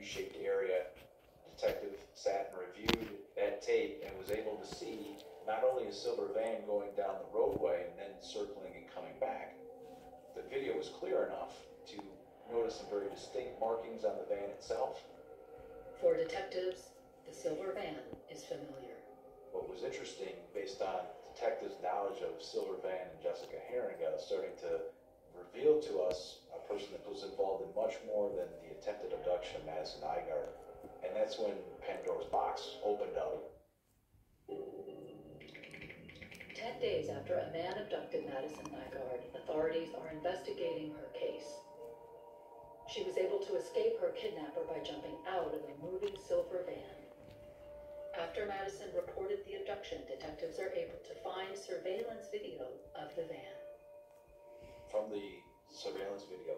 U-shaped area. Detective sat and reviewed that tape and was able to see not only a silver van going down the roadway and then circling and coming back. The video was clear enough to notice some very distinct markings on the van itself. For detectives, the silver van is familiar. What was interesting, based on detectives' knowledge of Silver Van and Jessica Herring, starting to reveal to us a person that was involved in much more than the attempted abduction of Madison Nygaard. And that's when Pandora's box opened up. 10 days after a man abducted Madison Nygaard, authorities are investigating her case. She was able to escape her kidnapper by jumping out of a moving silver van. After Madison reported the abduction, detectives are able to find surveillance video of the van. From the surveillance video,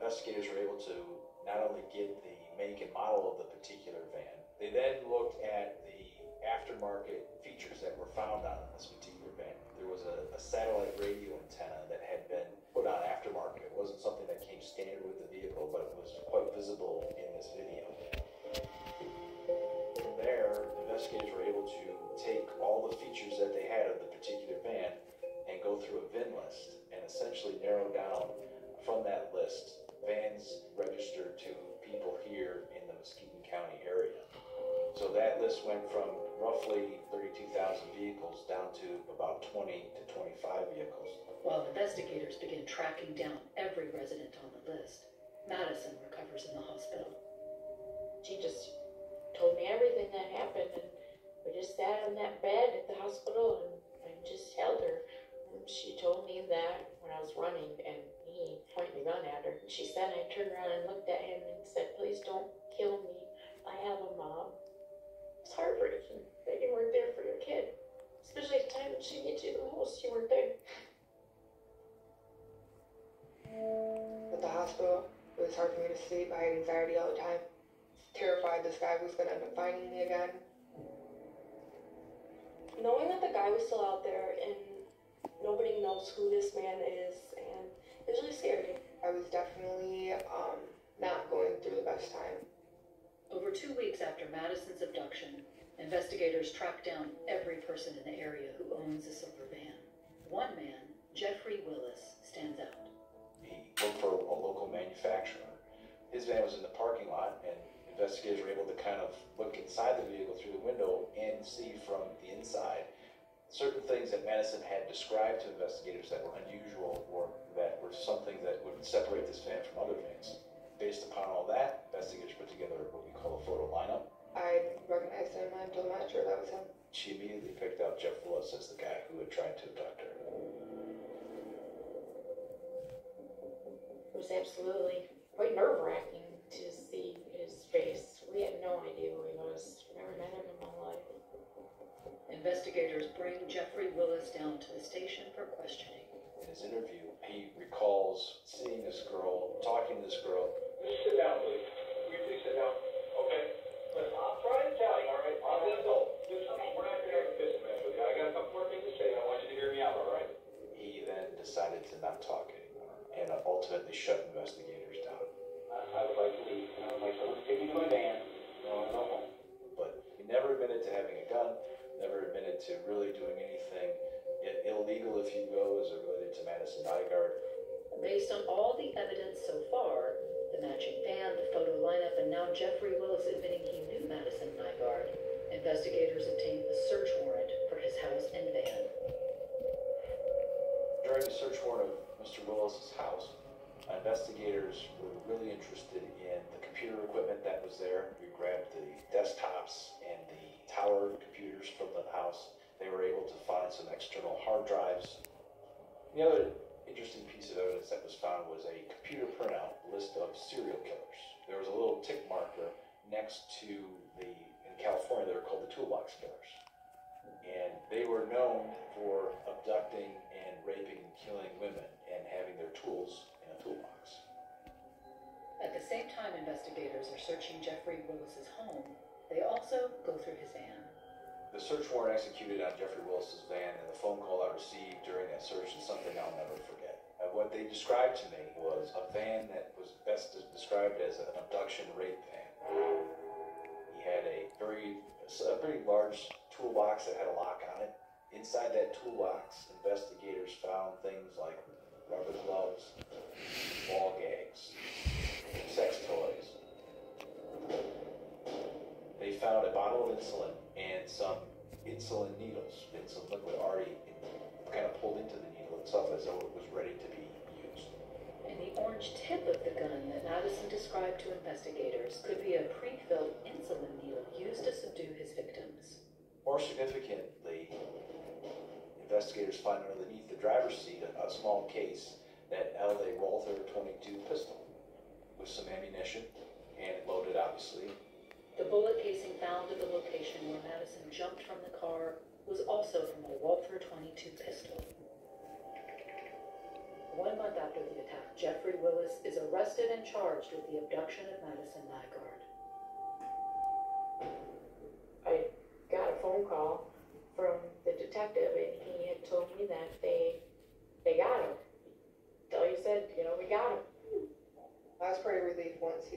investigators were able to not only get the make and model of the particular van, they then looked at the aftermarket features that were found on this particular van. There was a satellite radio antenna that had been put on aftermarket. It wasn't something that came standard with the vehicle, but it was quite visible in this video. From there, investigators were able to take all the features that they had of the particular van and go through a VIN list and essentially narrow down from that list vans registered to people here in the Muskegon County area. So that list went from roughly 32,000 vehicles down to about 20 to 25 vehicles. While investigators begin tracking down every resident on the list, Madison recovers in the hospital. She just told me everything that happened, and we just sat on that bed at the hospital and I just held her. And she told me that when I was running and he pointed a gun at her. And she said, I turned around and looked at him and said, please don't kill me. I have a mom. It's heartbreaking that you weren't there for your kid. Especially at the time that she needs you the most, you weren't there. At the hospital, it was hard for me to sleep. I had anxiety all the time. Terrified this guy was going to end up finding me again. Knowing that the guy was still out there and nobody knows who this man is, and it was really scary. I was definitely not going through the best time. Over 2 weeks after Madison's abduction, investigators track down every person in the area who owns a silver van. One man, Jeffrey Willis, stands out. He worked for a local manufacturer. His van was in the parking lot, and investigators were able to kind of look inside the vehicle through the window and see from the inside certain things that Madison had described to investigators that were unusual or that were something that would separate this van from other vans. Based upon all that, investigators put together what we call a photo lineup. I recognized him. I'm still not sure that was him. She immediately picked out Jeff Willis as the guy who had tried to abduct her. It was absolutely quite nerve-wracking to see his face. We had no idea who he was. Never met him in my life. Investigators bring Jeffrey Willis down to the station for questioning. In his interview, he recalls seeing this girl, talking to this girl. Just sit down, please. Will you please sit down? Okay? Listen, I'm trying to tell you, all right? I'm an adult. Listen, we're not going to have a business match with you. I got a couple more things to say, and I want you to hear me out, all right? He then decided to not talk anymore and ultimately shut investigators down. I would like to leave. I would like someone to take me to my van. I want to go home. But he never admitted to having a gun, never admitted to really doing anything illegal, if you will, as it related to Madison Nygaard. Based on all the evidence so far, the matching van, the photo lineup, and now Jeffrey Willis admitting he knew Madison Nygaard, investigators obtained a search warrant for his house and van. During the search warrant of Mr. Willis's house, investigators were really interested in the computer equipment that was there. We grabbed the desktops and the tower computers from the house. They were able to find some external hard drives. The other interesting piece of evidence that was found was a computer printout list of serial killers. There was a little tick marker next to in California, they were called the toolbox killers. And they were known for abducting and raping and killing women and having their tools in a toolbox. At the same time investigators are searching Jeffrey Willis's home, they also go through his van. The search warrant executed on Jeffrey Willis's van and the phone call I received during that search is something I'll never forget. What they described to me was a van that was best described as an abduction rape van. pretty large toolbox that had a lock on it. Inside that toolbox, investigators found things like rubber gloves, ball gags, sex toys. They found a bottle of insulin and some insulin needles, insulin liquid already kind of pulled into the needle itself as though it was ready to be used. And the orange tip of the gun that Madison described to investigators could be a pre-filled insulin needle used to subdue his victims. More significantly, investigators find underneath the driver's seat a small case that held a Walther .22 pistol with some ammunition and loaded, obviously. The bullet casing found at the location where Madison jumped from the car was also from a Walther .22 pistol. 1 month after the attack, Jeffrey Willis is arrested and charged with the abduction of Madison Nygaard. I got a phone call from the detective, and he had told me that they got him. So he said, we got him. I was pretty relieved once he